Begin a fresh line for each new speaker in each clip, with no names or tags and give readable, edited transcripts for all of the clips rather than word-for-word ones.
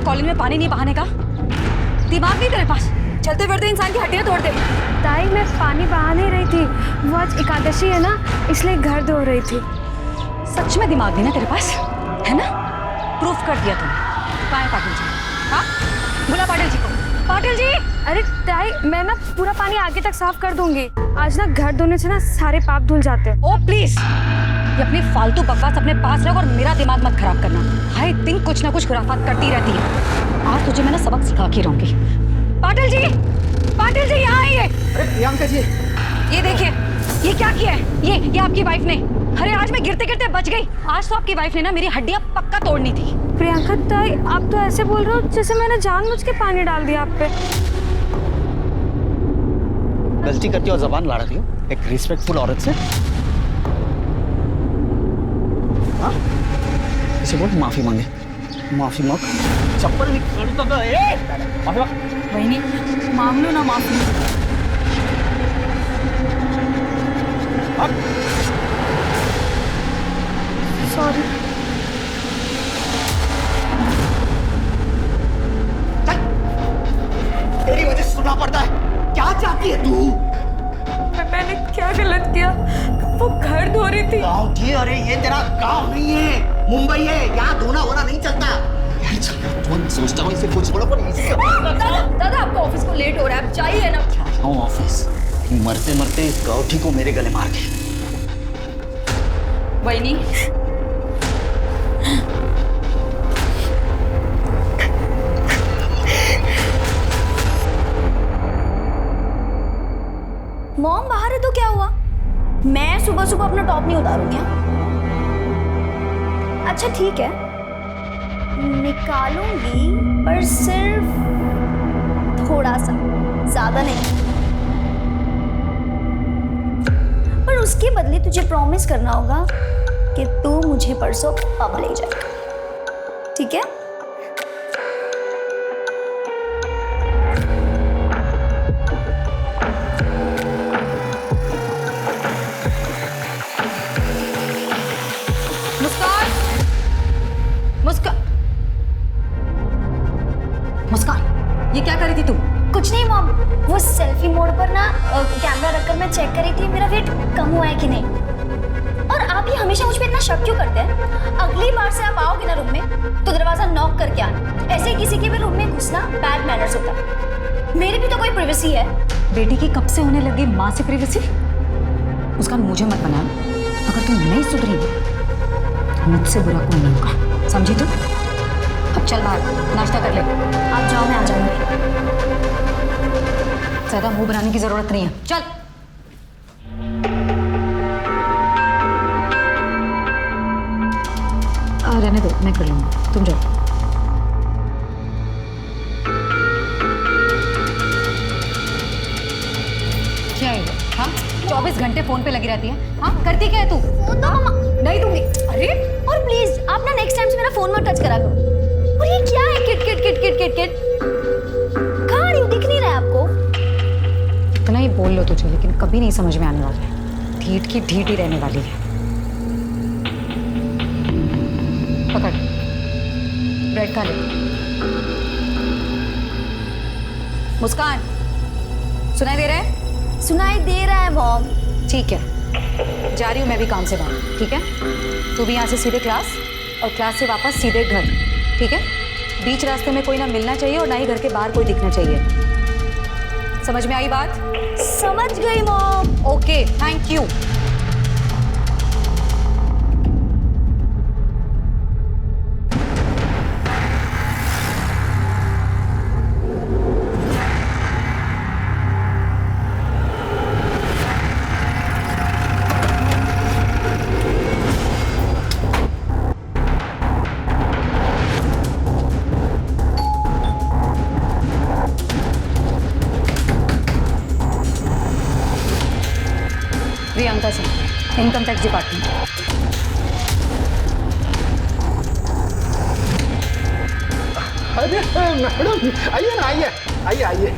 Colony में पानी नहीं बहाने का? दिमाग नहीं तेरे पास? चलते फिरते इंसान की हड्डियां तोड़ दे।
ताई मैं पानी बहा नहीं रही थी, वो आज एकादशी है ना, इसलिए घर धो रही थी।
सच में दिमाग नहीं ना तेरे पास, है ना? प्रूफ कर दिया तुमने। कहाँ है पाटिल जी? हाँ, बुला पाटिल जी को। पाटिल जी!
अरे ताई, मैं ना पूरा पानी आगे तक साफ कर दूंगी। आज ना घर धोने से ना सारे पाप धुल जाते हैं।
ओ प्लीज, ये अपनी फालतू बकवास अपने पास रख और मेरा दिमाग मत खराब करना। हाय दिन कुछ ना कुछ खुराफात करती रहती है। आज तुझे मैं ना सबक सिखा के रहूंगी। पाटिल जी, पाटिल जी यहाँ आइए।
अरे प्रियंका जी,
ये देखिए, ये क्या किया है? ये आपकी वाइफ ने। अरे आज मैं गिरते गिरते बच गई। आज तो आपकी वाइफ ने ना मेरी हड्डियां पक्का तोड़नी थी।
प्रियंका ताई, आप तो ऐसे बोल रहे हो जैसे मैंने जानबूझ के पानी डाल दिया आप पे।
गलती करती हो और जबान लड़ाती हो एक रिस्पेक्टफुल औरत से। हाँ, इसे बोल माफी मांगे। माफी मांग, चप्पल निकाल तो दो। माफी मांग।
वही मांग लो ना माफी।
सॉरी।
तेरी वजह से सुनना पड़ता है। क्या चाहती है तू?
मैंने क्या गलत किया? वो घर धो रही थी।
गाँव थी? अरे ये तेरा गाँव नहीं है, मुंबई है। यहाँ धोना होना नहीं चलता। तुम सोचता हूँ इसे कुछ बोलो पर इसे।
दादा आपको ऑफिस को लेट हो रहा है, आप चाहिए ना।
हाँ ऑफिस, मरते मरते इस गौठी को मेरे गले मार के।
वही नहीं,
मॉम बाहर है तो क्या हुआ? मैं सुबह सुबह अपना टॉप नहीं उतारूंगी। अच्छा ठीक है, निकालूंगी पर सिर्फ थोड़ा सा, ज्यादा नहीं। पर उसके बदले तुझे प्रॉमिस करना होगा कि तू मुझे परसों पब ले जाएगा, ठीक है?
मुस्कान, ये क्या कर रही थी तुम?
कुछ नहीं मॉम, वो सेल्फी मोड पर ना कैमरा रखकर मैं चेक कर रही थी मेरा वेट कम हुआ है कि नहीं। और आप ये हमेशा मुझ पे इतना शक क्यों करते हैं? अगली बार से आप आओगे ना रूम में तो दरवाजा नॉक करके आना। ऐसे किसी के भी रूम में घुसना बैड मैनर्स होता है। मेरी भी तो कोई प्राइवेसी है।
बेटी की कब से होने लगी माँ से प्राइवेसी? मुस्कान मुझे मत बना, अगर तुम नहीं सुधरी मुझसे बुरा कोई नहीं होगा, समझी तुम? अब चल बाहर नाश्ता कर ले।
आप जाओ, मैं आ जाऊंगी।
ज्यादा मुंह बनाने की जरूरत नहीं है, चल। रहने दो, मैं कर लूंगी, तुम जाओ। क्या है? हाँ, 24 घंटे फोन पे लगी रहती है। हाँ, करती क्या है तू?
फोन दो मम्मा।
नहीं दूंगी। अरे
और प्लीज आप ना नेक्स्ट टाइम से मेरा फोन मत टच करा करो। और ये क्या है? Kit kit kit kit kit kit. कहाँ आ रही हूँ? दिख नहीं रहा है आपको?
इतना ही बोल लो तुझे, लेकिन कभी नहीं समझ में आने वाला है। ढीठ की ढीठ ही रहने वाली है। पकड़, ब्रेड खा ले। मुस्कान, सुनाई दे रहा है?
सुनाई दे रहा है मॉम।
ठीक है, जा रही हूँ मैं भी काम से बाहर, ठीक है? तू भी यहाँ से सीधे क्लास और क्लास से वापस सीधे घर, ठीक है? बीच रास्ते में कोई ना मिलना चाहिए और ना ही घर के बाहर कोई दिखना चाहिए। समझ में आई बात?
समझ गई mom.
Okay, thank you. Priyanka Singh, income tax department.
अरे मैडम, आइए ना, आइए आइए आइए,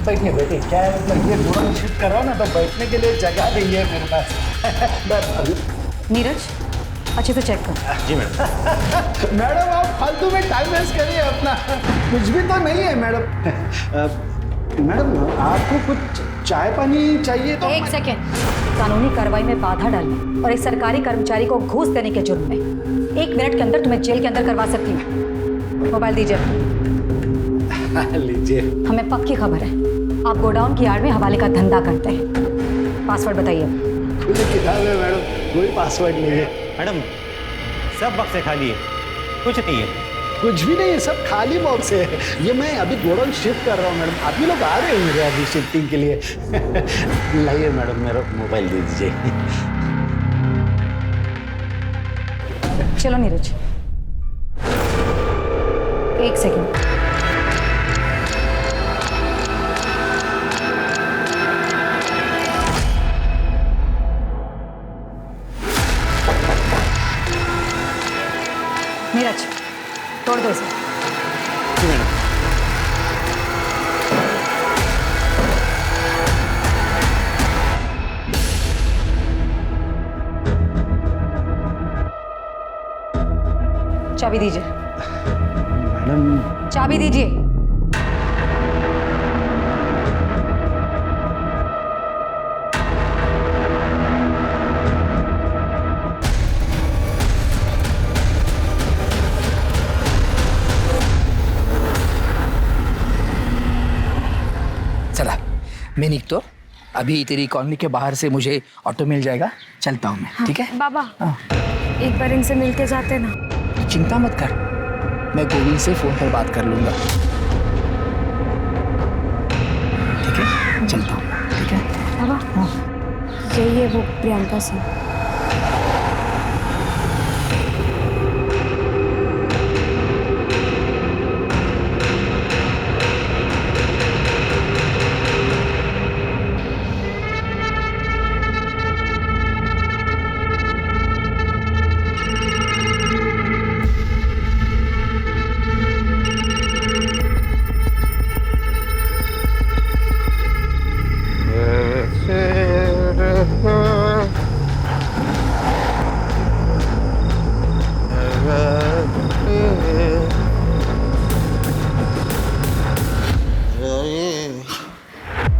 बैठिए बैठिए। क्या है, मतलब ये थोड़ा शिफ्ट करो ना तो बैठने के लिए जगह नहीं है मेरे पास।
नीरज, अच्छे से चेक कर।
जी मैडम।
मैडम आप फालतू में टाइम वेस्ट करिए अपना, कुछ भी तो नहीं है मैडम। मैडम आपको कुछ चाय पानी चाहिए तो?
एक सेकेंड, कानूनी कार्रवाई में बाधा डालने और एक सरकारी कर्मचारी को घूस देने के जुर्म में 1 मिनट के अंदर तुम्हें जेल के अंदर करवा सकती हूँ। मोबाइल दीजिए।
लीजिए।
हमें पक्की खबर है, आप गोडाउन की आड़ में हवाले का धंधा करते हैं। पासवर्ड बताइए।
खुली किताब है मैडम, कोई पासवर्ड नहीं है।
मैडम सब बक्से खाली है, कुछ नहीं है।
कुछ भी नहीं है, सब खाली बॉक्स है। ये मैं अभी गोडाउन शिफ्ट कर रहा हूँ मैडम, आप ही लोग आ रहे हैं मेरे अभी शिफ्टिंग के लिए। लाइए मैडम मेरा मोबाइल दे दीजिए।
चलो नीरज, एक सेकेंड। नीरज, तोड़ दो इसे।
जी मैडम।
चाबी दीजिए।
मैडम
चाबी दीजिए।
चला मैं निक तो अभी तेरी कॉलोनी के बाहर से मुझे ऑटो मिल जाएगा, चलता हूँ मैं। ठीक है
बाबा,
हाँ।
एक बार इनसे मिलके जाते ना।
चिंता मत कर, मैं गोविंद से फोन पर बात कर लूंगा। ठीक है चलता हूँ। ठीक है
बाबा, यही है वो प्रियंका सिंह।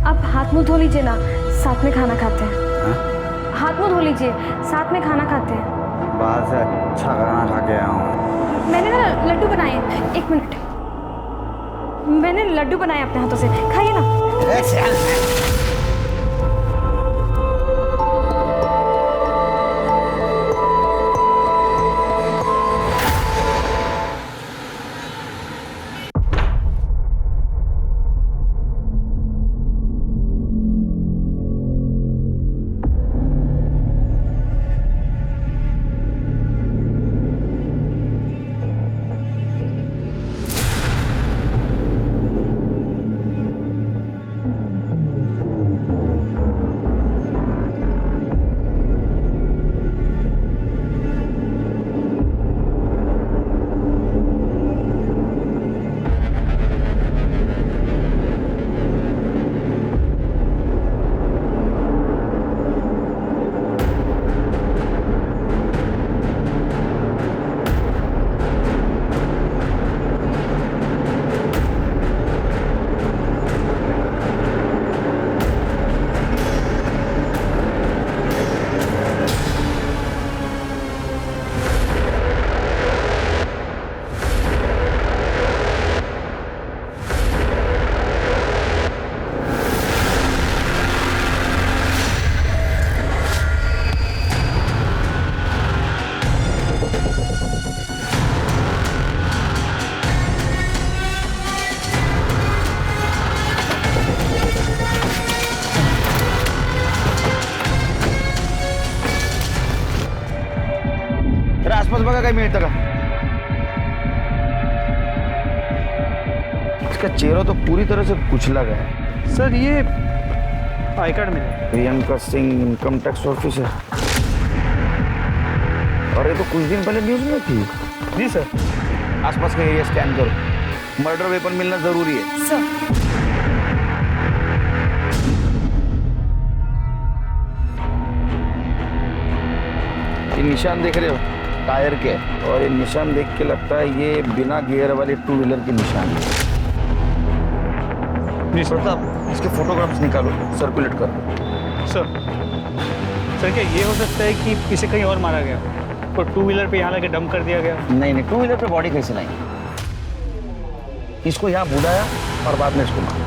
आप हाथ मुंह धो लीजिए ना, साथ में खाना खाते हैं। हाथ मुंह धो लीजिए, साथ में खाना खाते हैं।
बाहर से अच्छा खाना खा के आया हूँ।
मैंने ना लड्डू बनाए हैं, 1 मिनट। मैंने लड्डू बनाए अपने हाथों से, खाइए ना।
आसपास बघा काही मिळतं का? इसका चेहरा तो पूरी तरह से कुचला गया है।
सर ये आई कार्ड में
Priyanka Singh income tax officer. और ये तो कुछ दिन पहले न्यूज में थी।
जी सर।
आसपास का एरिया स्कैन करो, मर्डर वेपन मिलना जरूरी है।
सर,
ये निशान देख रहे हो, टायर के, और ये निशान देख के लगता है ये बिना गियर वाली टू व्हीलर की निशान है।
जी सर।
प्रताप, इसके फोटोग्राफ्स निकालो, सर्कुलेट करो।
सर सर क्या ये हो सकता है कि इसे कहीं और मारा गया और टू व्हीलर पे यहाँ लाके डंप कर दिया गया?
नहीं नहीं, टू व्हीलर पे बॉडी कैसे लाई? इसको यहाँ बुलाया और बाद में इसको मारा।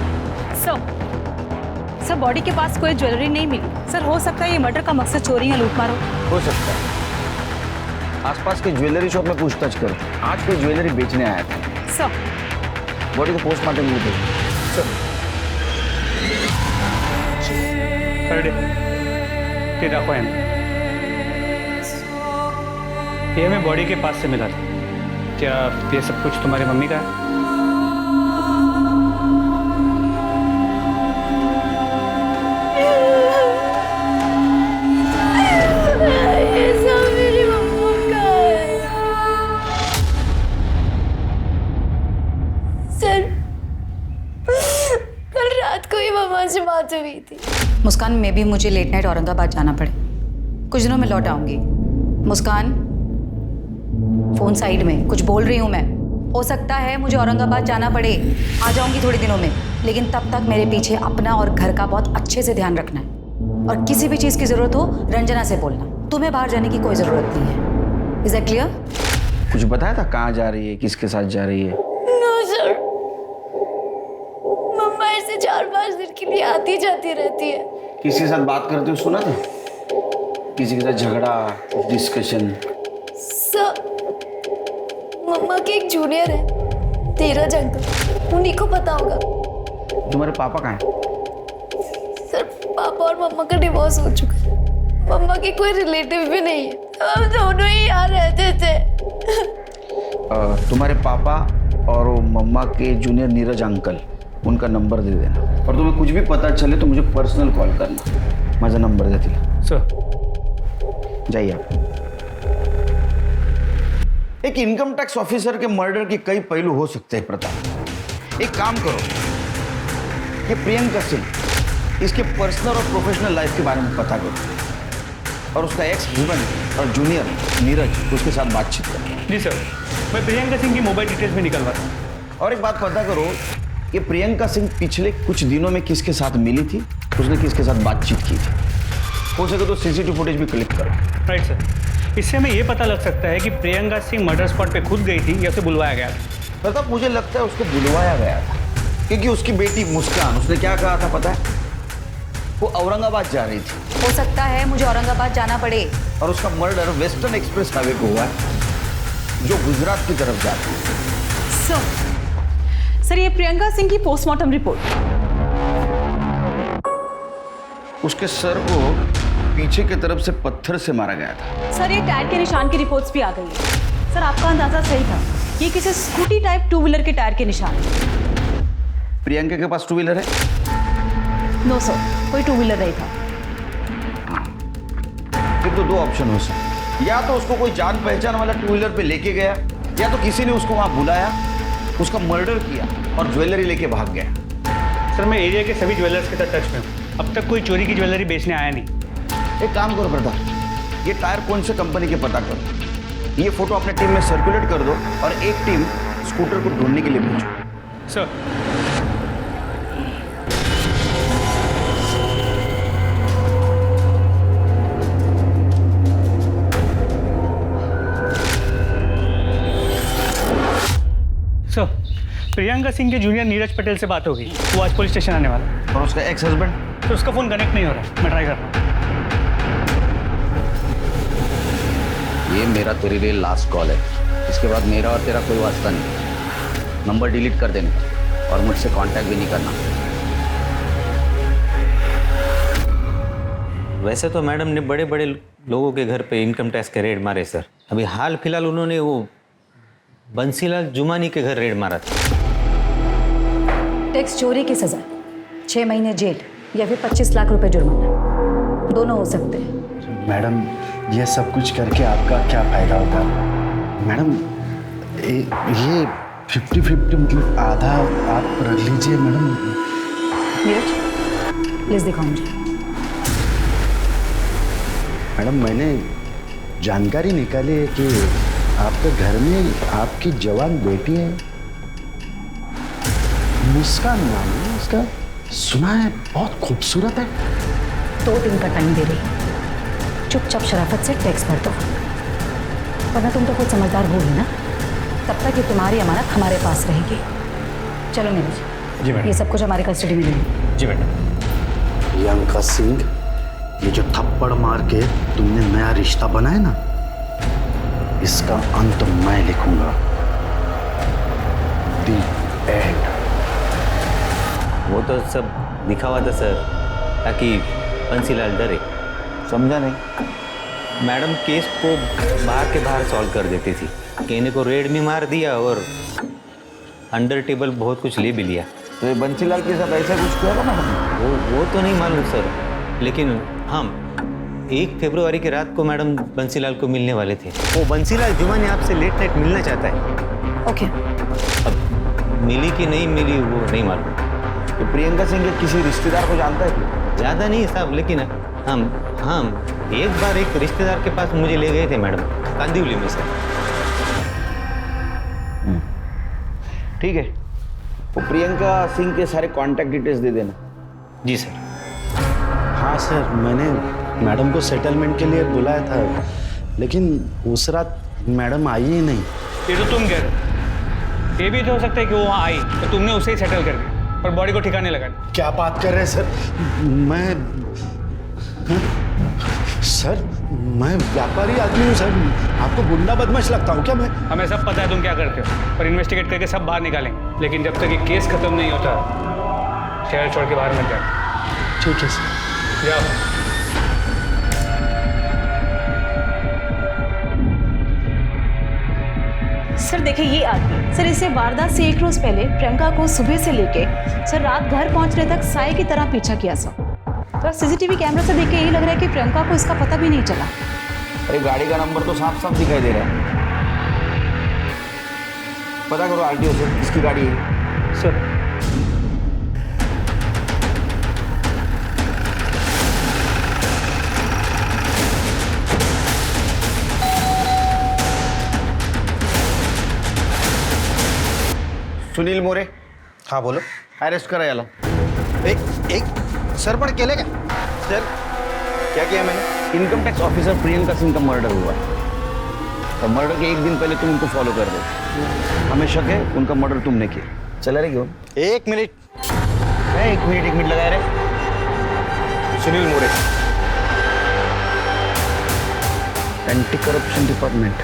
सर बॉडी के पास कोई ज्वेलरी नहीं मिली। सर हो सकता है ये मर्डर का मकसद चोरी या लूटमार
हो सकता है। आसपास के ज्वेलरी शॉप में पूछताछ करो, आज कोई ज्वेलरी बेचने आया था।
सर
बॉडी को पोस्टमार्टम के लिए भेजो।
अरे ये देखो ये हमें बॉडी के पास से मिला था। क्या ये सब कुछ तुम्हारी मम्मी का है?
ये सब मेरी मम्मा का है। सर कल रात को ही मम्मा से बात हुई थी।
मुस्कान, में भी मुझे लेट नाइट औरंगाबाद जाना पड़े, कुछ दिनों में लौट आऊंगी। मुस्कान, फोन साइड में, कुछ बोल रही हूँ मैं। हो सकता है मुझे औरंगाबाद जाना पड़े, आ जाऊंगी थोड़े दिनों में, लेकिन तब तक मेरे पीछे अपना और घर का बहुत अच्छे से ध्यान रखना है। और किसी भी चीज़ की ज़रूरत हो रंजना से बोलना। तुम्हें बाहर जाने की कोई ज़रूरत नहीं है। Is that clear?
कुछ बताया था कहाँ जा रही है, किसके साथ जा रही है?
नो सर, मम्मा ऐसे 4-5 दिन के लिए आती जाती रहती है।
किसी के साथ बात करते हुए सुना था? किसी के साथ झगड़ा, डिस्कशन?
सर मम्मा के एक जूनियर है, धीरज अंकल, उन्हीं को पता होगा।
तुम्हारे पापा कहाँ हैं?
सर पापा और मम्मा का डिवोर्स हो चुका है। मम्मा के कोई रिलेटिव भी नहीं है, हम दोनों ही यहाँ रहते थे।
तुम्हारे पापा और वो मम्मा के जूनियर नीरज अंकल, उनका नंबर दे देना, और तुम्हें कुछ भी पता चले तो मुझे पर्सनल कॉल करना। माझा नंबर देती
सर
जाइए आप। एक इनकम टैक्स ऑफिसर के मर्डर के कई पहलू हो सकते हैं प्रताप। एक काम करो, ये प्रियंका सिंह, इसके पर्सनल और प्रोफेशनल लाइफ के बारे में पता करो, और उसका एक्स हस्बैंड और जूनियर नीरज, उसके साथ बातचीत करो।
जी सर, मैं प्रियंका सिंह की मोबाइल डिटेल्स भी निकलवाता हूँ।
और एक बात पता करो, ये प्रियंका सिंह पिछले कुछ दिनों में किसके साथ मिली थी, उसने किसके साथ बातचीत की थी। हो सके तो सीसीटीवी फुटेज भी क्लिक करो।
राइट सर, इससे हमें ये पता लग सकता है कि प्रियंका सिंह मर्डर स्पॉट पे खुद गई थी या उसे बुलवाया गया था।
मतलब मुझे लगता है उसको बुलवाया गया था, क्योंकि उसकी बेटी मुस्कान, उसने क्या कहा था पता है? वो औरंगाबाद जा रही थी।
हो सकता है मुझे औरंगाबाद जाना पड़े।
और उसका मर्डर वेस्टर्न एक्सप्रेस हाईवे को हुआ है, जो गुजरात की तरफ जाता है।
सर ये प्रियंका सिंह की पोस्टमार्टम रिपोर्ट।
उसके सर को पीछे की तरफ से पत्थर से मारा गया था।
सर ये टायर के निशान की रिपोर्ट्स भी आ गई है। सर आपका अंदाजा सही था, ये किसी स्कूटी टाइप टू व्हीलर के टायर के निशान है।
प्रियंका के पास टू व्हीलर है?
नो सर, कोई टू व्हीलर नहीं था।
फिर तो दो ऑप्शन हो सकते, या तो उसको कोई जान पहचान वाला टू व्हीलर पे लेके गया, या तो किसी ने उसको वहां बुलाया, उसका मर्डर किया और ज्वेलरी लेके भाग गया।
सर मैं एरिया के सभी ज्वेलर्स के साथ टच में हूँ, अब तक कोई चोरी की ज्वेलरी बेचने आया नहीं।
एक काम करो प्रताप, ये टायर कौन से कंपनी के पता करो, ये फोटो अपने टीम में सर्कुलेट कर दो, और एक टीम स्कूटर को ढूंढने के लिए भेजो।
सर सर प्रियंका सिंह के जूनियर नीरज पटेल से बात होगी, वो आज पुलिस स्टेशन आने वाला है।
और उसका एक्स हस्बैंड?
तो उसका फोन कनेक्ट नहीं हो रहा, मैं ट्राई कर रहा हूँ।
ये मेरा तेरे लिए लास्ट कॉल है, इसके बाद मेरा और तेरा कोई वास्ता नहीं। नंबर डिलीट कर देने का और मुझसे कांटेक्ट भी नहीं करना।
वैसे तो मैडम ने बड़े बड़े लोगों के घर पे इनकम टैक्स के रेड मारे सर। अभी हाल फिलहाल उन्होंने वो बंसीलाल जुमानी के घर रेड मारा था।
टैक्स चोरी की सजा 6 महीने जेल या फिर 25 लाख रुपए जुर्माना, दोनों हो सकते हैं।
मैडम ये सब कुछ करके आपका क्या फायदा होता? मैडम ये 50-50 मतलब आधा आप रख लीजिए मैडम।
नीरज प्लीज दिखाओ मुझे।
मैडम मैंने जानकारी निकाली है कि आपके घर में आपकी जवान बेटी है, मुस्कान नाम है उसका, सुना है बहुत खूबसूरत है।
2 दिन का टाइम दे रही, चुपचाप शराफत से टैक्स भर दो, वरना तुम तो खुद समझदार होगी ना, तब तक ये तुम्हारी अमानत हमारे पास रहेगी। चलो नीरज,
जी मैडम।
ये सब कुछ हमारे कस्टडी में लेंगे।
जी मैडम।
प्रियंका सिंह, ये जो थप्पड़ मार के तुमने नया रिश्ता बनाया ना, इसका अंत मैं लिखूंगा। दी एंड।
वो तो सब दिखावा था सर, ताकि बंसीलाल डरे।
समझा नहीं?
मैडम केस को बाहर के बाहर सॉल्व कर देती थी, कहने को रेड में मार दिया और अंडर टेबल बहुत कुछ ले भी लिया।
तो ये बंसीलाल के साथ ऐसा कुछ किया था मैडम?
वो तो नहीं मालूम सर, लेकिन हम 1 फरवरी की रात को मैडम बंसीलाल को मिलने वाले थे। वो बंसीलाल जुमानी आपसे लेट नाइट मिलना चाहता है।
ओके।
अब मिली कि नहीं मिली वो नहीं मालूम।
तो प्रियंका सिंह के किसी रिश्तेदार को जानता है क्या?
ज़्यादा नहीं साहब, लेकिन हम एक बार एक रिश्तेदार के पास मुझे ले गए थे मैडम, कांदिवली में सर।
ठीक है, वो प्रियंका सिंह के सारे कांटेक्ट डिटेल्स दे देना।
जी सर।
हाँ सर, मैंने मैडम को सेटलमेंट के लिए बुलाया था, लेकिन उस रात मैडम आई ही नहीं।
ये तो तुम कह रहे हो, ये भी तो हो सकता है कि वो वहाँ आई तो तुमने उसे ही सेटल कर दिया और बॉडी को ठिकाने लगा दिया।
क्या बात कर रहे हैं सर? सर, मैं व्यापारी आदमी हूँ सर, आपको गुंडा बदमाश लगता हूँ क्या मैं? हमें
सब पता है तुम क्या करते हो और इन्वेस्टिगेट करके सब बाहर निकालेंगे, लेकिन जब तक ये केस खत्म नहीं होता शहर छोड़ के बाहर मत जाओ।
ठीक है सर।
जाओ।
सर देखिए ये आदमी, सर इसे वारदात से 1 रोज पहले प्रियंका को सुबह से लेके सर रात घर पहुंचने तक साए की तरह पीछा किया सर। तो सीसीटीवी कैमरा से देख के यही लग रहा है कि प्रियंका को इसका पता भी नहीं चला।
अरे गाड़ी का नंबर तो साफ साफ दिखाई दे रहा है। पता करो आरटीओ से किसकी गाड़ी है।
सर
सुनील मोरे,
हाँ बोलो।
अरेस्ट करा याला।
एक सर पण केलं का?
सर क्या किया मैंने? Income tax officer Priyanka Singh का मर्डर हुआ। तो मर्डर के 1 दिन पहले तुम उनको फॉलो कर दो। हमें शक है उनका मर्डर तुमने किया। चला रहे क्यों?
1 मिनट।
1 मिनट लगा रहे।
सुनील मोरे,
एंटी करप्शन डिपार्टमेंट।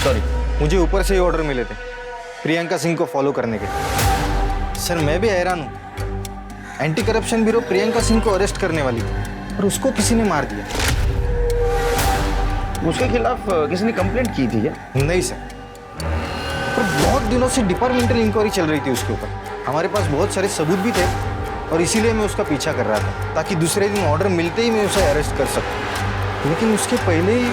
सॉरी, मुझे ऊपर से ही ऑर्डर मिले थे प्रियंका सिंह को फॉलो करने के। सर मैं भी हैरान हूँ, anti corruption bureau Priyanka Singh को अरेस्ट करने वाली थी और उसको किसी ने मार दिया।
उसके खिलाफ किसी ने कंप्लेंट की थी क्या?
नहीं सर, पर बहुत दिनों से डिपार्टमेंटल इंक्वायरी चल रही थी उसके ऊपर। हमारे पास बहुत सारे सबूत भी थे और इसीलिए मैं उसका पीछा कर रहा था, ताकि दूसरे दिन ऑर्डर मिलते ही मैं उसे अरेस्ट कर सकूँ। लेकिन उसके पहले ही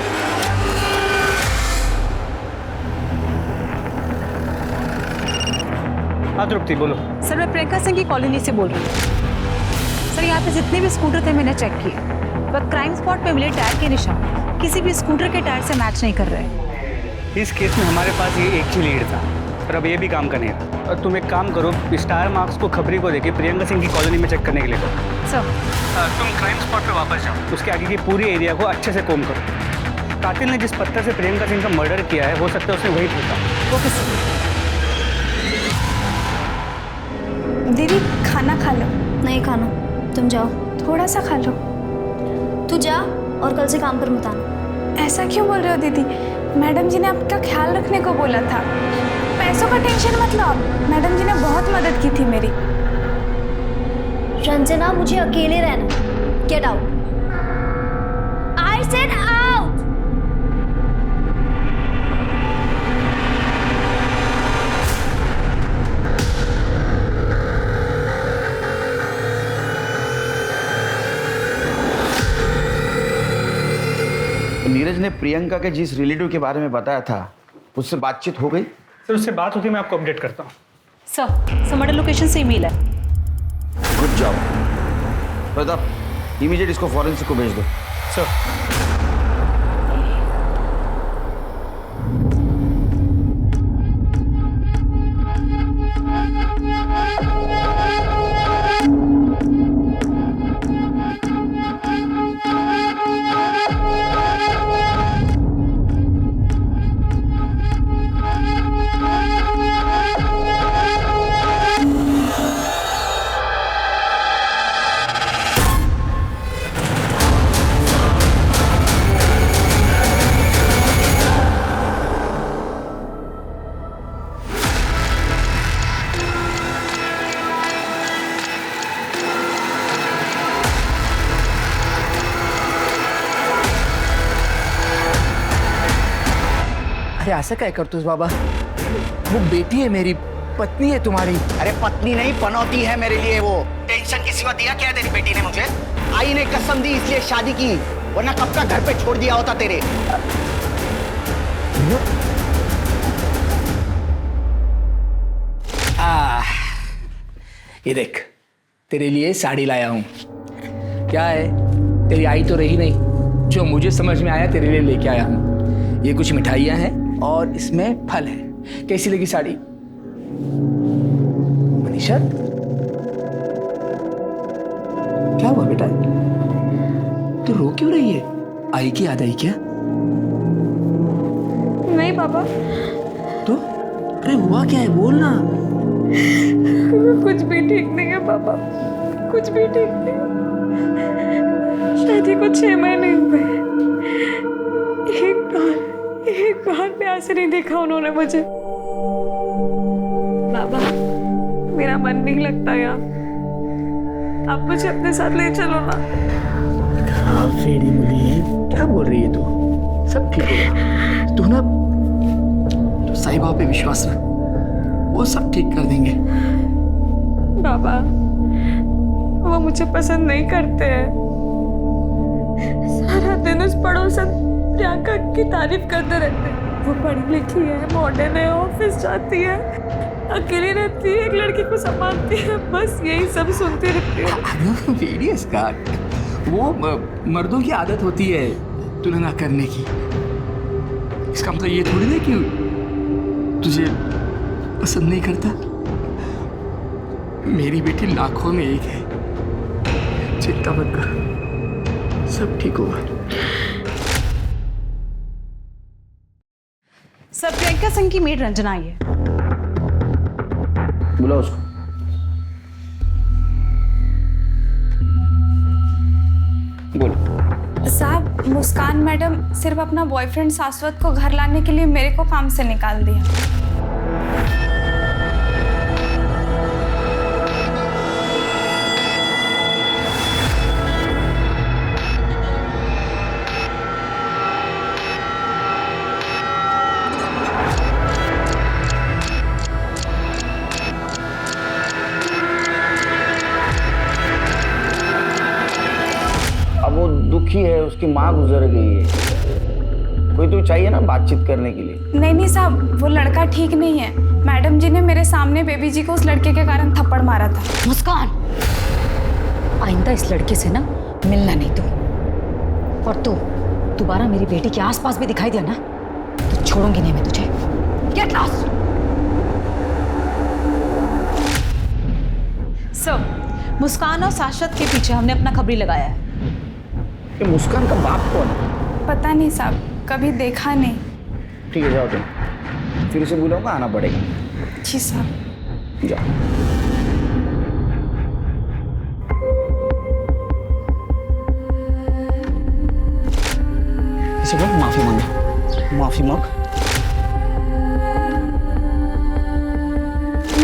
हाँ तृप्ति बोलो।
सर मैं प्रियंका सिंह की कॉलोनी से बोल रही हूँ। सर यहाँ पे जितने भी स्कूटर थे मैंने चेक किए, पर क्राइम स्पॉट पे मिले टायर के निशान किसी भी स्कूटर के टायर से मैच नहीं कर रहे।
इस केस में हमारे पास ये एक ही लीड था, पर अब ये भी काम का नहीं था। और तुम एक काम करो, स्टार मार्क्स को खबरी को देके प्रियंका सिंह की कॉलोनी में चेक करने के लिए करो।
सर
तुम क्राइम स्पॉट पे वापस जाओ, उसके आगे की पूरी एरिया को अच्छे से कोम करो। कातिल ने जिस पत्थर से प्रियंका सिंह का मर्डर किया है, हो सकता है उसने वही पूछा।
Okay sir.
दीदी खाना खा लो।
नहीं खाना, तुम जाओ।
थोड़ा सा खा लो।
तू जा और कल से काम पर मत आना।
ऐसा क्यों बोल रहे हो दीदी? मैडम जी ने आपका ख्याल रखने को बोला था। पैसों का टेंशन मत लो आप, मैडम जी ने बहुत मदद की थी मेरी।
रंजना मुझे अकेले रहना। Get out. I said out.
Neeraj ने प्रियंका के जिस रिलेटिव के बारे में बताया था, उससे बातचीत हो गई?
सर उससे बात होती मैं आपको अपडेट करता हूँ।
सर मर्डर लोकेशन से ईमेल है।
गुड जॉब प्रताप, इमीडिएट इसको फॉरेंसिक को भेज दो।
सर
अरे असं काय करतोस बाबा? वो बेटी है मेरी, पत्नी है तुम्हारी।
अरे पत्नी नहीं पनौती है मेरे लिए वो। टेंशन के सिवा दिया क्या तेरी बेटी ने मुझे? आई ने कसम दी इसलिए शादी की, वरना कब का घर पे छोड़ दिया होता तेरे।
ये देख, तेरे लिए साड़ी लाया हूं। क्या है, तेरी आई तो रही नहीं, जो मुझे समझ में आया तेरे लिए लेके आया हूं। ये कुछ मिठाइयां हैं और इसमें फल है। कैसी लगी साड़ी मनीषा? क्या हुआ बेटा, तू रो क्यों रही है? आई की याद आई क्या?
नहीं पापा,
तो अरे हुआ क्या है, बोल ना।
कुछ भी ठीक नहीं है पापा, कुछ भी ठीक नहीं। शादी को 6 महीने हुए, एक बार प्यार से नहीं देखा उन्होंने मुझे। बाबा, मेरा मन नहीं लगता यार, आप मुझे अपने साथ ले चलो ना।
फेरी मुली है, क्या बोल रही है तू? सब ठीक होगा, तू ना तो साईं बाबा पे विश्वास रख, वो सब ठीक कर देंगे।
बाबा, वो मुझे पसंद नहीं करते हैं। सारा दिन उस पड़ोसन प्रियंका की तारीफ करते रहते हैं। वो पढ़ी लिखी है, मॉडर्न है, ऑफिस जाती है, अकेली रहती है, एक लड़की को संभालती है, बस यही सब सुनती रहती है।
वेरियस का वो मर्दों की आदत होती है तुलना करने की। इसका मतलब ये थोड़ी ना कि तुझे पसंद नहीं करता। मेरी बेटी लाखों में एक है, चिंता मत कर, सब ठीक होगा।
सर, प्रियंका सिंह की मेड रंजना आई है।
बुलाओ उसको। बोलो।
साहब, मुस्कान मैडम सिर्फ अपना बॉयफ्रेंड शाश्वत को घर लाने के लिए मेरे को काम से निकाल दिया।
दुखी है, उसकी माँ गुजर गई है, कोई तो चाहिए ना बातचीत करने के लिए।
नहीं साहब, वो लड़का ठीक नहीं है। मैडम जी ने मेरे सामने बेबी जी को उस लड़के के कारण थप्पड़ मारा था।
मुस्कान, आइंदा इस लड़के से ना मिलना नहीं तू। और तू दोबारा मेरी बेटी के आसपास भी दिखाई दिया ना तो छोड़ूंगी नहीं मैं तुझे। Get lost.
सर, मुस्कान और शाश्वत के पीछे हमने अपना खबरी लगाया है।
ये मुस्कान का बाप कौन है?
पता नहीं साहब, कभी देखा नहीं।
ठीक है, जाओ तुम, फिर से बुलाऊंगा, आना पड़ेगा।
जी साहब।
जाओ। इसे बोल माफी मांगे, माफी मांग।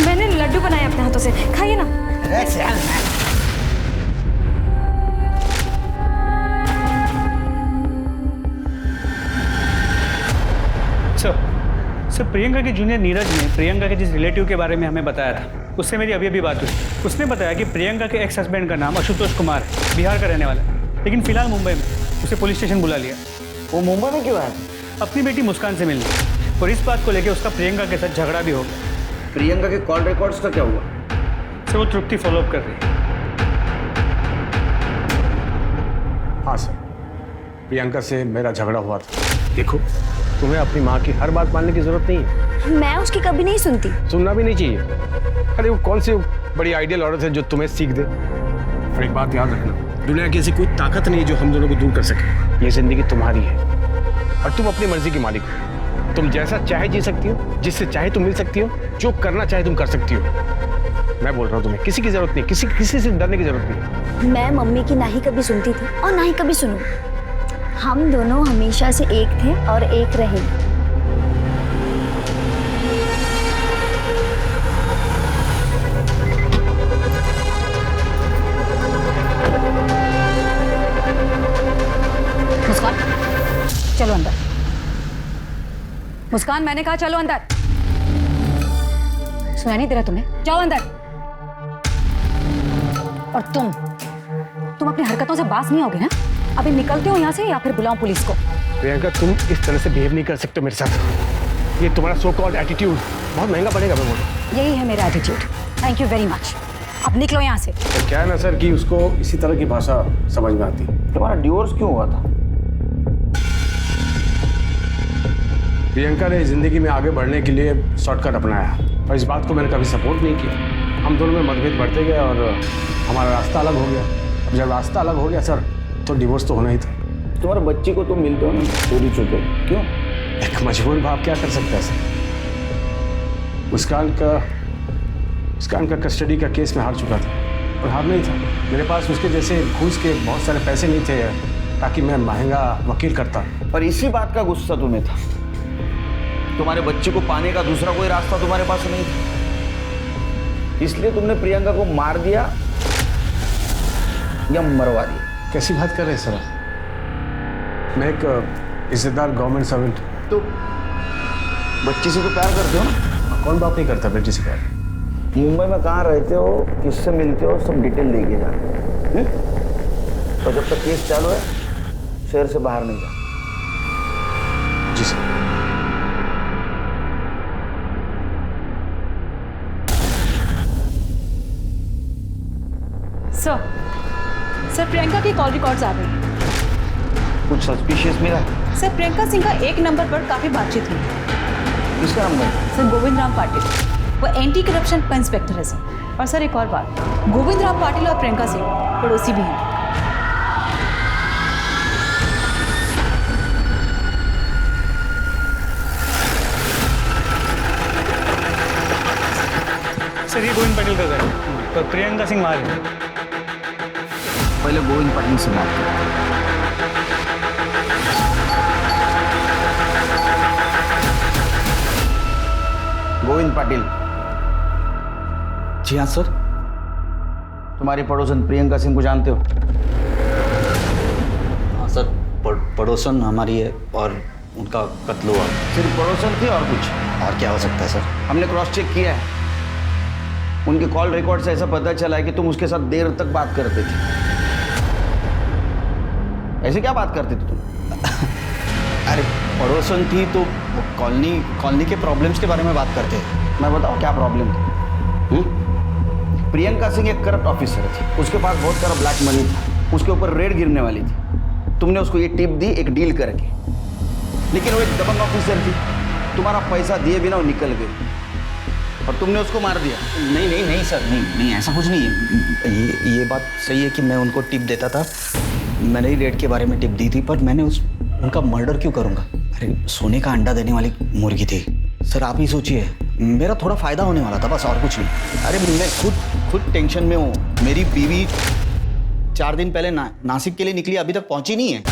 मैंने लड्डू बनाए अपने हाथों से, खाइए ना।
सर, प्रियंका के जूनियर नीरज ने प्रियंका के जिस रिलेटिव के बारे में हमें बताया था, उससे मेरी अभी बात हुई। उसने बताया कि प्रियंका के एक्स हस्बैंड का नाम आशुतोष कुमार है, बिहार का रहने वाला है, लेकिन फिलहाल मुंबई में। उसे पुलिस स्टेशन बुला लिया।
वो मुंबई में क्यों आया?
अपनी बेटी मुस्कान से मिलने, और इस बात को लेकर उसका प्रियंका के साथ झगड़ा भी हो गया।
प्रियंका के कॉल रिकॉर्ड्स का क्या हुआ?
सर, वो तृप्ति फॉलोअप कर रही है।
हाँ सर,
प्रियंका से मेरा झगड़ा हुआ था। देखो, तुम्हें अपनी माँ की हर बात मानने की जरूरत नहीं है।
मैं उसकी कभी नहीं सुनती।
सुनना भी नहीं चाहिए। अरे वो कौन सी बड़ी आइडियल औरत है जो तुम्हें सीख दे। और एक बात याद रखना, दुनिया की ऐसी कोई ताकत नहीं है जो हम दोनों को दूर कर सके। ये जिंदगी तुम्हारी है और तुम अपनी मर्जी की मालिक हो। तुम जैसा चाहे जी सकती हो, जिससे चाहे तुम मिल सकती हो, जो करना चाहे तुम कर सकती हो। मैं बोल रहा हूँ तुम्हें किसी की जरूरत नहीं, किसी से डरने की जरूरत नहीं।
मैं मम्मी की ना ही कभी सुनती थी और ना ही कभी सुनूं। हम दोनों हमेशा से एक थे और एक रहेंगे।
मुस्कान, चलो अंदर। मुस्कान, मैंने कहा चलो अंदर। सुनाई नहीं दे रहा तुम्हें? जाओ अंदर। और तुम अपनी हरकतों से बाज नहीं होगे ना? अभी निकलते हो यहाँ से या फिर बुलाऊं पुलिस को?
प्रियंका, तुम इस तरह से बिहेव नहीं कर सकते हो मेरे साथ। ये तुम्हारा सो कॉल्ड एटीट्यूड बहुत महंगा पड़ेगा। मैं बोलूं
यही है मेरा attitude. Thank you very much. अब निकलो यहाँ से।
तो क्या है ना सर कि उसको इसी तरह की भाषा समझ में आती।
तुम्हारा डिवोर्स क्यों हुआ था?
प्रियंका ने जिंदगी में आगे बढ़ने के लिए शॉर्टकट अपनाया और इस बात को मैंने कभी सपोर्ट नहीं किया। हम दोनों में मतभेद बढ़ते गए और हमारा रास्ता अलग हो गया। अब जब रास्ता अलग हो गया सर, तो डिवोर्स तो होना ही था।
तुम्हारे बच्चे को तुम मिलते हो ना चोरी छुपे, क्यों?
एक मजबूर बाप क्या कर सकता है सर? मुस्कान का कस्टडी का केस में हार चुका था और हार नहीं था। मेरे पास उसके जैसे घूस के बहुत सारे पैसे नहीं थे ताकि मैं महंगा वकील करता।
पर इसी बात का गुस्सा तुम्हें था। तुम्हारे बच्चे को पाने का दूसरा कोई रास्ता तुम्हारे पास नहीं था, इसलिए तुमने प्रियंका को मार दिया या मरवा दिया।
कैसी बात कर रहे हैं सर? मैं एक इज्जतदार गवर्नमेंट सर्वेंट।
तो बच्ची से तो प्यार करते हो ना?
कौन बाप नहीं करता बेटी से प्यार?
मुंबई में कहाँ रहते हो, किससे मिलते हो, सब डिटेल लेके जाओ। तो जब तक केस चालू है शहर से बाहर नहीं जा।
जी सर।
सर प्रियंका की कॉल रिकॉर्ड्स आ गई।
कुछ सस्पिशियस मिला?
सर प्रियंका सिंह का एक नंबर पर काफी बातचीत हुई।
किसका नंबर?
सर गोविंद राम पाटिल, वो एंटी करप्शन का इंस्पेक्टर है सर। और सर एक और बात, गोविंद राम पाटिल और प्रियंका सिंह पड़ोसी भी हैं।
सर ये गोविंद पाटिल का घर है और प्रियंका सिंह वहाँ है।
पहले गोविंद पाटिल से बात करो। गोविंद पाटिल।
जी हाँ सर।
तुम्हारी पड़ोसन प्रियंका सिंह को जानते हो?
हाँ सर, पड़ोसन हमारी है और उनका कत्ल हुआ।
सिर्फ पड़ोसन थी और कुछ?
और क्या हो सकता है सर?
हमने क्रॉस चेक किया है। उनके कॉल रिकॉर्ड से ऐसा पता चला है कि तुम उसके साथ देर तक बात करते थे। ऐसे क्या बात करते थे तुम?
अरे पड़ोसन थी तो कॉलोनी के प्रॉब्लम्स के बारे में बात करते हैं।
मैं बताऊं क्या प्रॉब्लम थी? प्रियंका सिंह एक करप्ट ऑफिसर थी, उसके पास बहुत सारा ब्लैक मनी था, उसके ऊपर रेड गिरने वाली थी। तुमने उसको ये टिप दी एक डील करके, लेकिन वो एक दबंग ऑफिसर थी, तुम्हारा पैसा दिए बिना वो निकल गई और तुमने उसको मार दिया।
नहीं सर, नहीं ऐसा कुछ नहीं है। ये बात सही है कि मैं उनको टिप देता था, मैंने ही रेड के बारे में टिप दी थी, पर मैंने उनका मर्डर क्यों करूँगा? अरे सोने का अंडा देने वाली मुर्गी थी सर। आप ही सोचिए, मेरा थोड़ा फायदा होने वाला था बस, और कुछ नहीं। अरे मैं खुद टेंशन में हूँ। मेरी बीवी 4 दिन पहले नासिक के लिए निकली, अभी तक पहुंची नहीं है।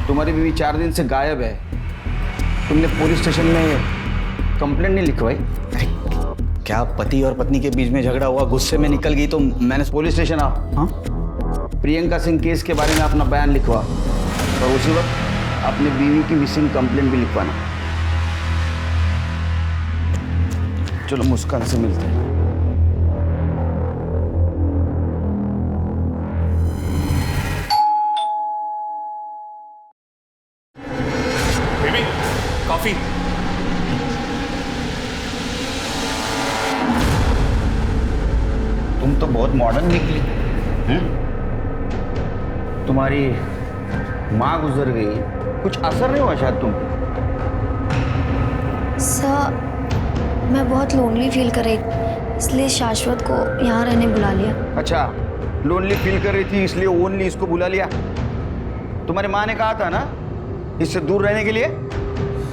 तुम्हारी बीवी 4 दिन से गायब है, तुमने पुलिस स्टेशन में कंप्लेंट नहीं लिखवाई?
क्या पति और पत्नी के बीच में झगड़ा हुआ, गुस्से में निकल गई तो मैंने
पुलिस स्टेशन आओ।
हाँ,
प्रियंका सिंह केस के बारे में अपना बयान लिखवा और उसी वक्त अपनी बीवी की मिसिंग कंप्लेंट भी लिखवाना। चलो मुस्कान से मिलते हैं।
Baby, coffee.
बहुत मॉडर्न निकली। तुम्हारी माँ गुजर गई, कुछ असर नहीं हुआ शायद तुम?
सर मैं बहुत लोनली फील कर रही, इसलिए शाश्वत को यहाँ रहने बुला लिया।
अच्छा, लोनली फील कर रही थी इसलिए ओनली इसको बुला लिया। तुम्हारी माँ ने कहा था ना इससे दूर रहने के लिए।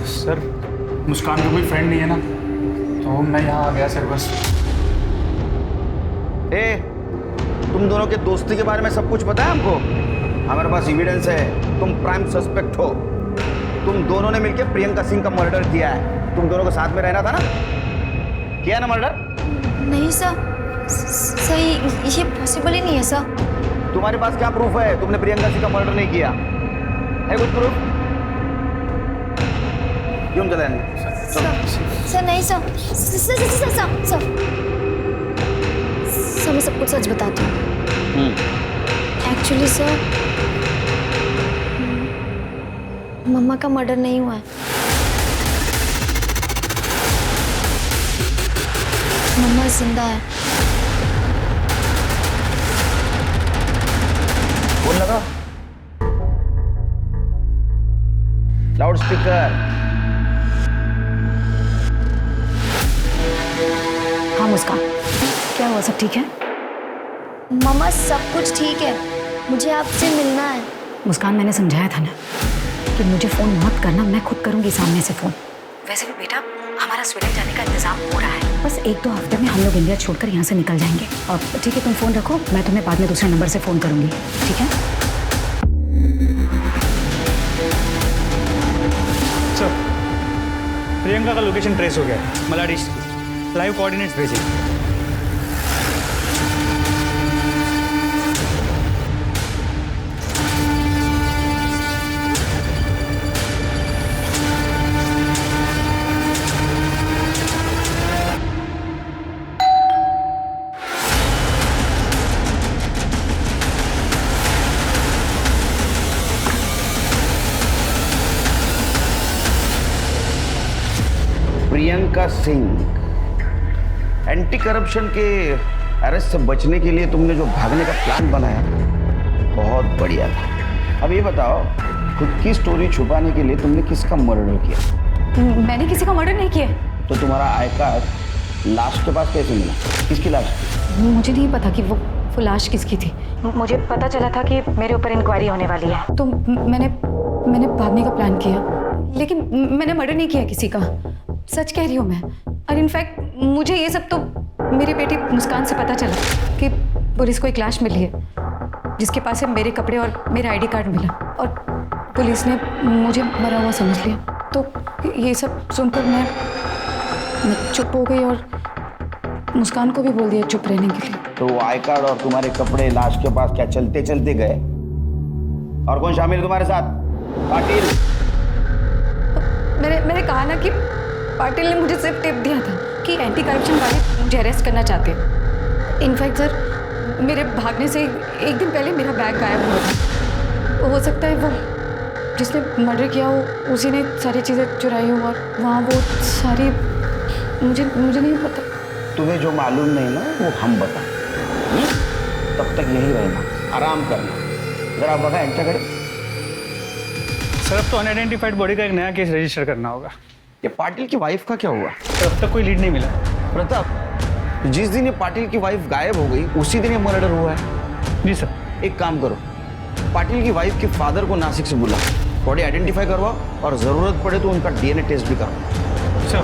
सर मुस्कान का कोई फ्रेंड नहीं है ना, तो मैं यहाँ आ गया सर बस।
तुम दोनों के दोस्ती के बारे में सब कुछ पता है हमको। हमारे पास एविडेंस है, तुम प्राइम सस्पेक्ट हो। तुम दोनों ने मिलकर प्रियंका सिंह का मर्डर किया है। तुम दोनों को साथ में रहना था ना, किया ना मर्डर?
नहीं सर, सही ये पॉसिबल ही नहीं है सर।
तुम्हारे पास क्या प्रूफ है तुमने प्रियंका सिंह का मर्डर नहीं किया है? कुछ प्रूफ? क्यों चले
सर नहीं सर, सर मैं सब कुछ सच बताती हूँ। एक्चुअली सर मम्मा का मर्डर नहीं हुआ है, मम्मा जिंदा है।
बोल लगा लाउड स्पीकर।
हाँ मुस्कान, क्या हुआ, सब ठीक है?
मम्मा सब कुछ ठीक है, मुझे आपसे मिलना है।
मुस्कान मैंने समझाया था ना कि मुझे फ़ोन मत करना, मैं खुद करूँगी सामने से फ़ोन। वैसे भी बेटा हमारा स्वीडन जाने का इंतजाम हो रहा है, बस 1-2 हफ्ते में हम लोग इंडिया छोड़कर यहाँ से निकल जाएंगे। और ठीक है, तुम फ़ोन रखो, मैं तुम्हें बाद में दूसरे नंबर से फ़ोन करूँगी, ठीक है?
सर प्रियंका का लोकेशन ट्रेस हो गया है, मलाड ईस्ट की। लाइव कोऑर्डिनेट्स भेजिए।
प्रियंका सिंह, एंटी करप्शन के अरेस्ट से बचने के लिए तुमने जो भागने का प्लान बनाया बहुत बढ़िया था। अब ये बताओ, खुद की स्टोरी छुपाने के लिए तुमने किसका मर्डर किया?
मैंने किसी का मर्डर नहीं किया।
तो तुम्हारा आई कार्ड लाश के पास कैसे मिला? किसकी लाश थी?
मुझे नहीं पता कि वो लाश किसकी थी। मुझे पता चला था कि मेरे ऊपर इंक्वायरी होने वाली है, तो मैंने भागने का प्लान किया, लेकिन मैंने मर्डर नहीं किया किसी का। सच कह रही हूँ मैं। और इनफैक्ट मुझे ये सब तो मेरी बेटी मुस्कान से पता चला कि पुलिस को एक लाश मिली है जिसके पास से मेरे कपड़े और मेरा आईडी कार्ड मिला, और पुलिस ने मुझे मरा हुआ समझ लिया। तो ये सब सुनकर मैं चुप हो गई और मुस्कान को भी बोल दिया चुप रहने के लिए।
तो वो आई कार्ड और तुम्हारे कपड़े लाश के पास क्या चलते चलते गए? और कौन शामिल है तुम्हारे साथ? पाटिल।
मैंने कहा ना कि पाटिल ने मुझे सिर्फ टिप दिया था कि एंटी करप्शन वाले मुझे अरेस्ट करना चाहते हैं। इनफैक्ट सर मेरे भागने से एक दिन पहले मेरा बैग गायब हुआ था। हो सकता है वो जिसने मर्डर किया हो उसी ने सारी चीज़ें चुराई हो, और वहाँ वो सारी मुझे नहीं पता।
तुम्हें जो मालूम नहीं ना वो हम बता। तब तक यही रहना, आराम करना। जरा बता एंटर करें।
सर अब तो अनआइडेंटिफाइड बॉडी का एक नया केस रजिस्टर करना होगा।
ये पाटिल की वाइफ का क्या हुआ?
सर अब तक कोई लीड नहीं मिला।
प्रताप, जिस दिन ये पाटिल की वाइफ गायब हो गई उसी दिन ये मर्डर हुआ है।
जी सर।
एक काम करो, पाटिल की वाइफ के फादर को नासिक से बुला, बॉडी आइडेंटिफाई करवाओ और जरूरत पड़े तो उनका डीएनए टेस्ट भी करवाओ।
सर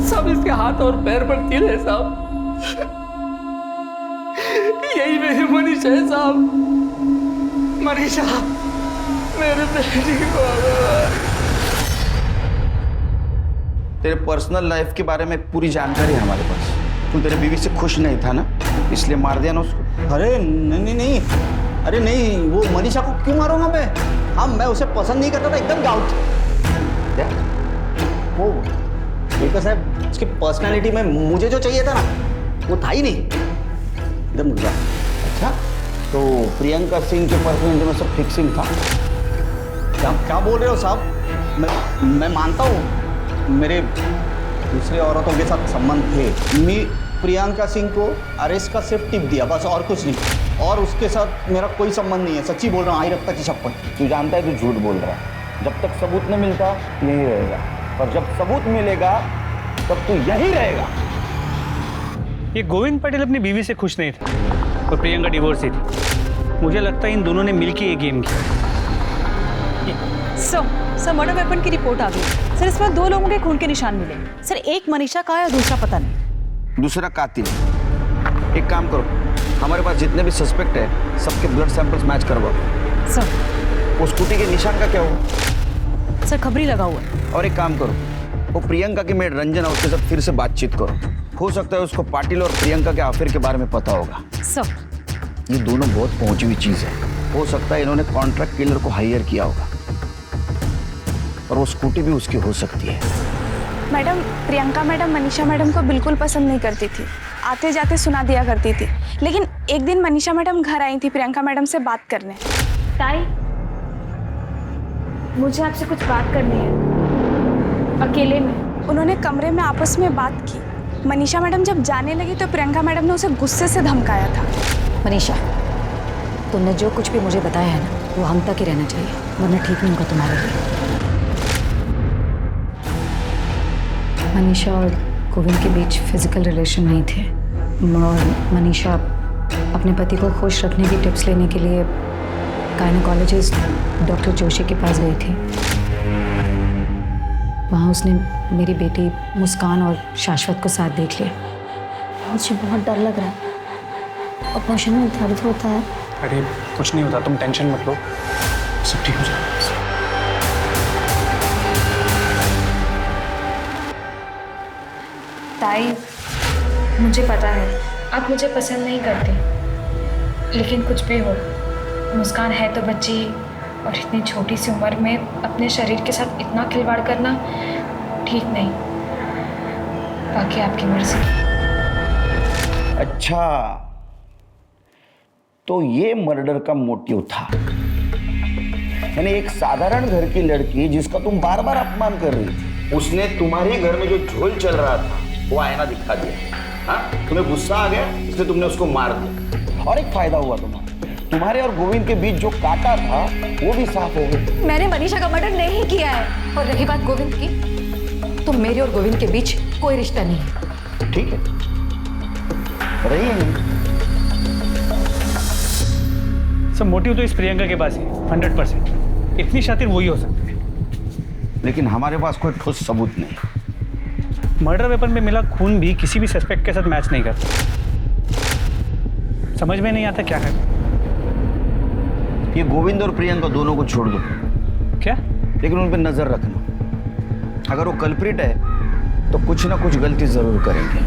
सब इसके हाथ और पैर पर तिल है साहब। यही मेरी मनीषा है साहब। मनीषा मेरे बेटी को।
तेरे पर्सनल लाइफ के बारे में पूरी जानकारी है हमारे पास। तू तेरे बीवी से खुश नहीं था ना, इसलिए मार दिया ना उसको।
अरे नहीं, अरे नहीं, वो मनीषा को क्यों मारूंगा मैं? हाँ, मैं उसे पसंद नहीं करता था, एकदम डाउट। वो देखो साहब, उसकी पर्सनालिटी में मुझे जो चाहिए था ना वो था ही नहीं, एकदम गुजरा।
अच्छा, तो प्रियंका सिंह के पर्सनल में सब फिक्सिंग था।
क्या क्या बोल रहे हो साहब? मैं मानता हूँ मेरे दूसरे औरतों के साथ संबंध थे। मैं प्रियंका सिंह को अरेस्ट का सिर्फ टिप दिया, बस, और कुछ नहीं। और उसके साथ मेरा कोई संबंध नहीं है, सच्ची बोल रहा हूँ, आई रखता की छप्पन।
तू जानता है तू झूठ बोल रहा है। जब तक सबूत नहीं मिलता यहीं रहेगा, और जब सबूत मिलेगा तब तू यहीं रहेगा।
ये गोविंद पटेल अपनी बीवी से खुश नहीं था और प्रियंका डिवोर्स ही थी। मुझे लगता है इन दोनों ने मिलकर ये गेम किया।
सर मर्डर वेपन की रिपोर्ट आ गई। सर इसमें 2 लोगों के खून के निशान मिले। सर एक मनीषा का है और दूसरा पता नहीं।
दूसरा कातिल। एक काम करो, हमारे पास जितने भी सस्पेक्ट है सबके ब्लड सैंपल्स मैच करवाओ।
सर
वो स्कूटी के निशान का क्या हुआ?
सर खबरी लगा हुआ है।
और एक काम करो, वो प्रियंका की मेड रंजन है, उसके साथ फिर से बातचीत करो। हो सकता है उसको पाटिल और प्रियंका के अफेयर के बारे में पता होगा।
सर
ये दोनों बहुत पहुंची हुई चीज है। हो सकता है इन्होंने कॉन्ट्रैक्ट किलर को हायर किया होगा, और वो स्कूटी भी उसकी हो सकती है।
Madam, Priyanka madam Manisha madam को बिल्कुल पसंद नहीं करती थी, आते जाते सुना दिया करती थी। लेकिन एक दिन मनीषा मैडम घर आई थी प्रियंका मैडम से बात करने। ताई, मुझे आपसे कुछ बात करनी है, अकेले में। उन्होंने कमरे में आपस में बात की। मनीषा मैडम जब जाने लगी तो प्रियंका मैडम ने उसे गुस्से से धमकाया था।
मनीषा, तुमने जो कुछ भी मुझे बताया है ना, वो हम तक ही रहना चाहिए, वरना ठीक नहीं होगा तुम्हारे लिए। मनीषा और गोविंद के बीच फिजिकल रिलेशन नहीं थे, और मनीषा अपने पति को खुश रखने की टिप्स लेने के लिए गायनेकोलॉजिस्ट डॉक्टर जोशी के पास गई थी। वहाँ उसने मेरी बेटी मुस्कान और शाश्वत को साथ देख लिया।
मुझे बहुत डर लग रहा है। ऑपरेशन में दर्द होता है।
अरे कुछ नहीं होता, तुम टेंशन मत लो, सब ठीक हो जाएगा।
ताई, मुझे पता है आप मुझे पसंद नहीं करते, लेकिन कुछ भी हो, मुस्कान है तो बच्ची, और इतनी छोटी सी उम्र में अपने शरीर के साथ इतना खिलवाड़ करना ठीक नहीं। बाकी आपकी मर्जी।
अच्छा, तो ये मर्डर का मोटिव था। यानी एक साधारण घर की लड़की जिसका तुम बार बार अपमान कर रही थी, उसने तुम्हारे घर में जो झोल चल रहा था वो आईना दिखा दिया। हाँ, तुम्हें गुस्सा आ गया इसलिए तुमने उसको मार दिया, और एक फायदा हुआ तुम्हारे और गोविंद के बीच जो कांटा था वो भी साफ हो गया।
मैंने मनीषा का मर्डर नहीं किया है, और रही बात गोविंद की, तो मेरे और गोविंद के बीच कोई रिश्ता नहीं है।
ठीक है, रही है।
सब मोटिव तो इस प्रियंका के पास है 100%। इतनी शातिर वही हो सकती है,
लेकिन हमारे पास कोई ठोस सबूत नहीं।
मर्डर वेपन में मिला खून भी किसी भी सस्पेक्ट के साथ मैच नहीं करता। समझ में नहीं आता क्या है।
ये गोविंद और प्रियंका दोनों को छोड़ दो।
क्या?
लेकिन उन पर नजर रखना। अगर वो कल्प्रिट है तो कुछ ना कुछ गलती जरूर करेंगे।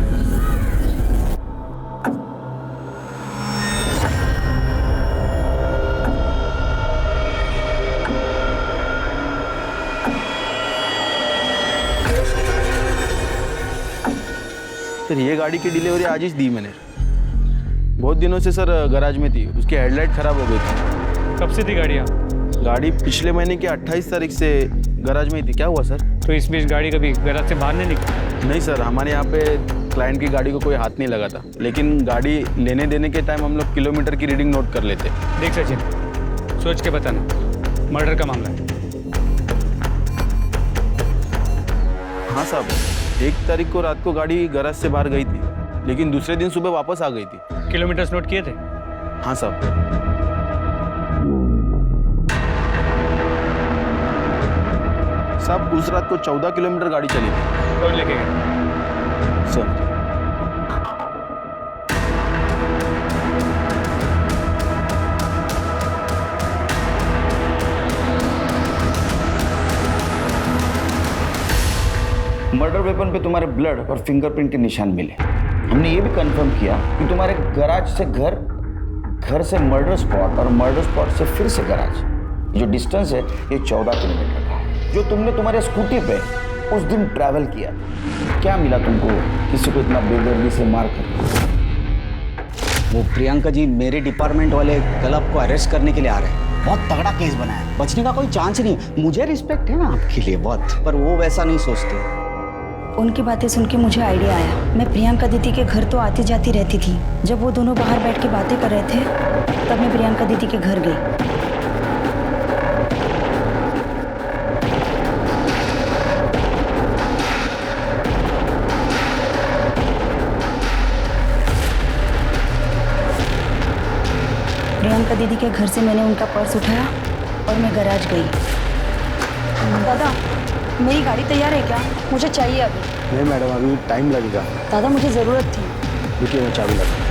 सर ये गाड़ी की डिलीवरी आज ही दी मैंने। बहुत दिनों से सर गैराज में थी, उसकी हेडलाइट खराब हो गई थी।
कब से थी गाड़ियाँ?
गाड़ी पिछले महीने की 28 तारीख से गैराज में ही थी। क्या हुआ सर?
तो इस बीच गाड़ी कभी गैराज से बाहर नहीं निकली?
नहीं सर, हमारे यहाँ पे क्लाइंट की गाड़ी को कोई हाथ नहीं लगा था, लेकिन गाड़ी लेने देने के टाइम हम लोग किलोमीटर की रीडिंग नोट कर लेते।
देख सचिन, सोच के बताना, मर्डर का मामला है।
हाँ साहब, 1 तारीख को रात को गाड़ी गैराज से बाहर गई थी, लेकिन दूसरे दिन सुबह वापस आ गई थी।
किलोमीटर्स नोट किए थे?
हाँ साहब। साहब उस रात को 14 किलोमीटर गाड़ी चली थी।
कौन लेके गया?
सर
मर्डर वेपन पे तुम्हारे ब्लड और फिंगरप्रिंट के निशान मिले। हमने ये भी कंफर्म किया कि तुम्हारे गैराज से घर से मर्डर स्पॉट और मर्डर स्पॉट से फिर से गैराज, जो डिस्टेंस है ये 14 किलोमीटर का है, जो तुमने तुम्हारे स्कूटी पे उस दिन ट्रैवल किया। क्या मिला तुमको किसी को इतना बेदर्दी से मार कर?
वो प्रियंका जी मेरे डिपार्टमेंट वाले कल आपको अरेस्ट करने के लिए आ रहे हैं। बहुत तगड़ा केस बना है, बचने का कोई चांस नहीं है। मुझे रिस्पेक्ट है ना आपके लिए बहुत, पर वो वैसा नहीं सोचते।
उनकी बातें सुन के मुझे आइडिया आया। मैं प्रियंका दीदी के घर तो आती जाती रहती थी। जब वो दोनों बाहर बैठ के बातें कर रहे थे तब मैं प्रियंका दीदी के घर गई। प्रियंका दीदी के घर से मैंने उनका पर्स उठाया और मैं गैराज गई। दादा, मेरी गाड़ी तैयार है क्या? मुझे चाहिए अभी।
नहीं मैडम, अभी टाइम लगेगा।
दादा, मुझे ज़रूरत थी।
रुकिए, मैं चाबी लगा।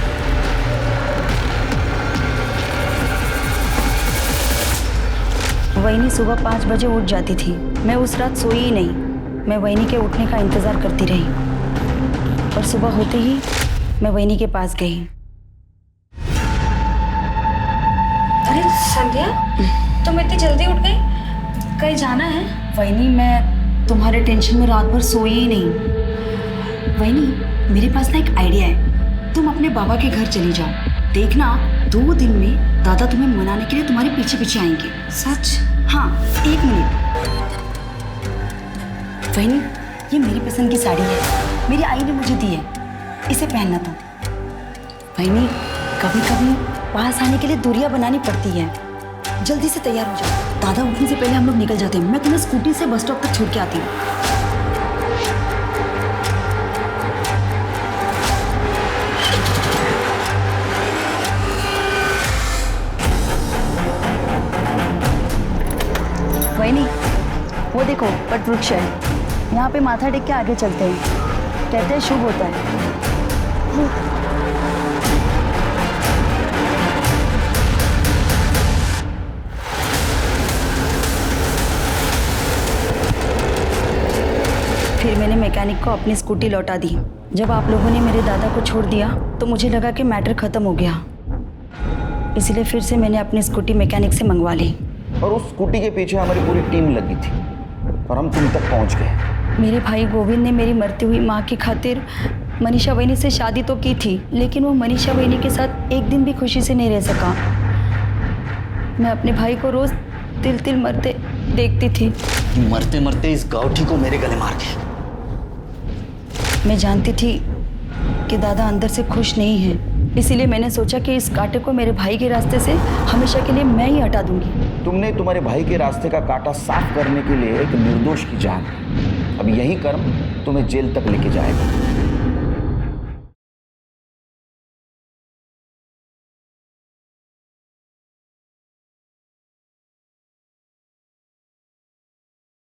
वहीनी सुबह 5 बजे उठ जाती थी। मैं उस रात सोई ही नहीं। मैं वहीनी के उठने का इंतज़ार करती रही और सुबह होते ही मैं वहीनी के पास गई।
अरे संध्या, तुम इतनी जल्दी उठ गई? कहीं जाना है?
वहीनी, मैं तुम्हारे टेंशन में रात भर सोई ही नहीं। वहीनी, मेरे पास ना एक आइडिया है। तुम अपने बाबा के घर चली जाओ। देखना 2 दिन में दादा तुम्हें मनाने के लिए तुम्हारे पीछे पीछे आएंगे।
सच?
हाँ, 1 मिनट। वहीनी, ये मेरी पसंद की साड़ी है। मेरी आई ने मुझे दी है, इसे पहनना तुम। वहीनी, कभी कभी पास आने के लिए दूरियां बनानी पड़ती है। जल्दी से तैयार हो जाओ। दादा उठने से पहले हम लोग निकल जाते हैं। मैं तुम्हें स्कूटी से बस स्टॉप तक छोड़ के आती हूँ। वहीनी, वो देखो वट वृक्ष है। यहाँ पे माथा टेक के आगे चलते हैं। कहते हैं शुभ होता है। फिर मैंने मैकेनिक को अपनी स्कूटी लौटा दी। जब आप लोगों ने मेरे दादा को छोड़ दिया तो मुझे लगा कि मैटर ख़त्म हो गया, इसलिए फिर से मैंने अपनी स्कूटी मैकेनिक से मंगवा ली।
और उस स्कूटी के पीछे हमारी पूरी टीम लगी थी और हम तुम तक पहुंच गए।
मेरे भाई गोविंद ने मेरी मरती हुई माँ की खातिर मनीषा वहीनी से शादी तो की थी, लेकिन वो मनीषा वहीनी के साथ एक दिन भी खुशी से नहीं रह सका। मैं अपने भाई को रोज़ तिल तिल मरते देखती थी।
मरते मरते इस गाउठी को मेरे गले मार के।
मैं जानती थी कि दादा अंदर से खुश नहीं है, इसीलिए मैंने सोचा कि इस कांटे को मेरे भाई के रास्ते से हमेशा के लिए मैं ही हटा दूंगी।
तुमने तुम्हारे भाई के रास्ते का कांटा साफ करने के लिए एक निर्दोष की जान। अब यही कर्म तुम्हें जेल तक लेके जाएगा।